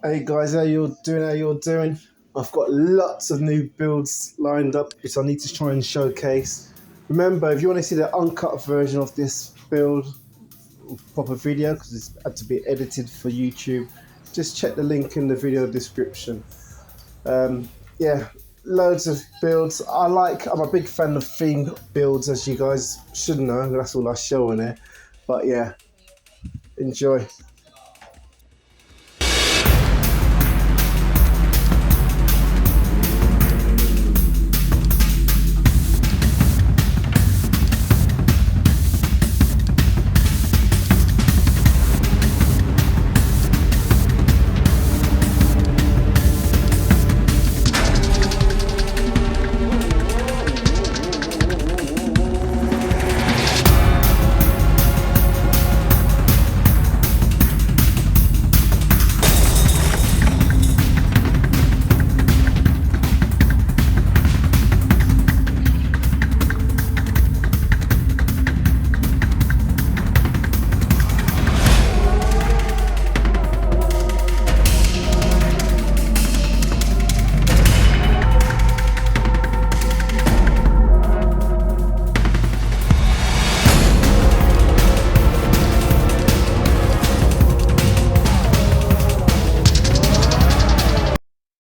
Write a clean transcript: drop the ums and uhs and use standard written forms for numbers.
Hey guys, how you're doing? How you're doing? I've got lots of new builds lined up, which I need to try and showcase. Remember, if you want to see the uncut version of this build, proper video, because it's had to be edited for YouTube, just check the link in the video description. Yeah, loads of builds. I'm a big fan of theme builds, as you guys should know. That's all I show on here. But yeah, enjoy.